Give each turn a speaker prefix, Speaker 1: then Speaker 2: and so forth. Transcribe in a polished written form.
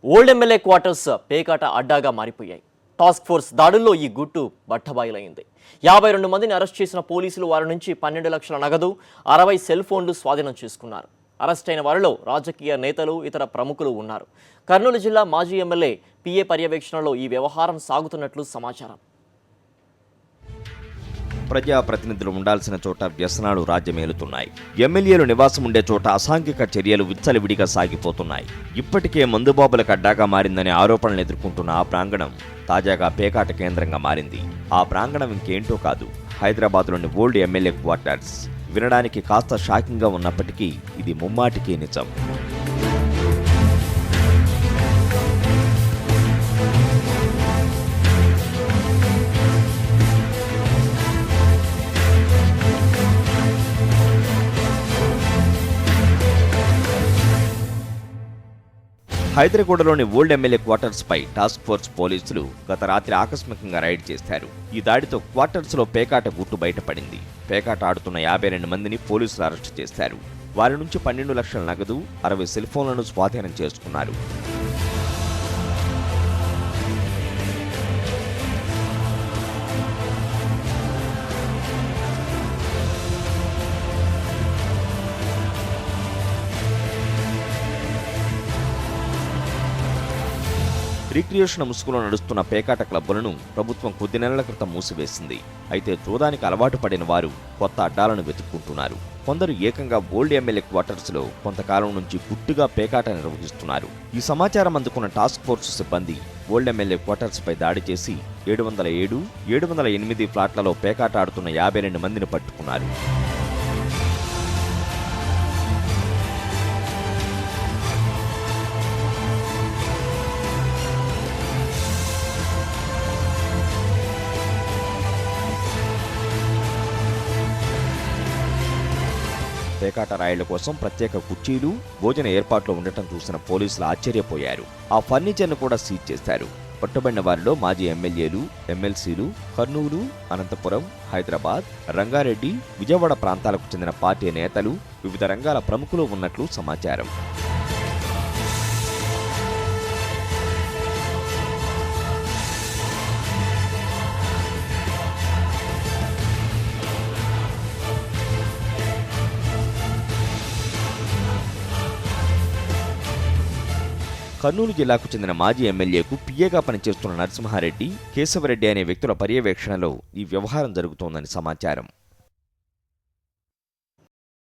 Speaker 1: Old MLA quarters పేకాట అడ్డాగా మారిపోయాయి. టాస్క్ ఫోర్స్ దాడుల్లో ఈ గుట్టు బట్టబయలైంది. 52 మందిని అరెస్ట్ చేసిన పోలీసులు వారి నుంచి 12 లక్షల నగదు, 60 సెల్ ఫోన్లు స్వాధీనం చేసుకున్నారు. అరెస్ట్ అయిన వారిలో రాజకీయ నేతలు, ఇతర ప్రముఖులు ఉన్నారు. కర్నూలు జిల్లా మాజీ ఎమ్మెల్యే పిఏ పర్యవేక్షణలో ఈ వ్యవహారం సాగుతున్నట్లు సమాచారం.
Speaker 2: ప్రజాప్రతినిధులు ఉండాల్సిన చోట వ్యసనాలు రాజ్యమేలుతున్నాయి. ఎమ్మెల్యేలు నివాసం ఉండే చోట అసాంఘిక చర్యలు విచ్చలవిడిగా సాగిపోతున్నాయి. ఇప్పటికే మందుబాబులకు అడ్డాగా మారిందనే ఆరోపణలు ఎదుర్కొంటున్న ఆ ప్రాంగణం తాజాగా పేకాట కేంద్రంగా మారింది. ఆ ప్రాంగణం ఇంకేంటో కాదు, హైదరాబాద్లోని ఓల్డ్ ఎమ్మెల్యే క్వార్టర్స్. వినడానికి కాస్త షాకింగ్గా ఉన్నప్పటికీ ఇది ముమ్మాటికి నిజం. హైదరాబాద్లోని ఓల్డ్ ఎమ్మెల్యే క్వార్టర్స్ పై టాస్క్ ఫోర్స్ పోలీసులు గత రాత్రి ఆకస్మికంగా రైడ్ చేశారు. ఈ దాడితో క్వార్టర్స్ లో పేకాట గుట్టు బయటపడింది. పేకాట ఆడుతున్న 52 మందిని పోలీసులు అరెస్టు చేశారు. వారి నుంచి 12 లక్షల నగదు, 60 సెల్ ఫోన్లను స్వాధీనం చేసుకున్నారు. రిక్రియేషన్ ముసుగులో నడుస్తున్న పేకాట క్లబ్బులను ప్రభుత్వం కొద్ది నెలల క్రితం మూసివేసింది. అయితే చూదానికి అలవాటు పడిన వారు కొత్త అడ్డాలను వెతుక్కుంటున్నారు. కొందరు ఏకంగా ఓల్డ్ ఎమ్మెల్యే క్వార్టర్స్ లో కొంతకాలం నుంచి గుట్టుగా పేకాట నిర్వహిస్తున్నారు. ఈ సమాచారం అందుకున్న టాస్క్ ఫోర్స్ సిబ్బంది ఓల్డ్ ఎమ్మెల్యే క్వార్టర్స్ పై దాడి చేసి 707, 708 ఫ్లాట్లలో పేకాట ఆడుతున్న 52 మందిని పట్టుకున్నారు. పేకాట రాయిళ్ల కోసం ప్రత్యేక కుర్చీలు, భోజన ఏర్పాట్లు ఉండటం చూసిన పోలీసులు ఆశ్చర్యపోయారు. ఆ ఫర్నిచర్ను కూడా సీజ్ చేశారు. పట్టుబడిన వారిలో మాజీ ఎమ్మెల్యేలు, ఎమ్మెల్సీలు, కర్నూలు, అనంతపురం, హైదరాబాద్, రంగారెడ్డి, విజయవాడ ప్రాంతాలకు చెందిన పార్టీ నేతలు, వివిధ రంగాల ప్రముఖులు ఉన్నట్లు సమాచారం. కర్నూలు జిల్లాకు చెందిన మాజీ ఎమ్మెల్యేకు పిఏగా పనిచేస్తున్న నరసింహారెడ్డి, కేశవరెడ్డి అనే వ్యక్తుల పర్యవేక్షణలో ఈ వ్యవహారం జరుగుతోందని సమాచారం.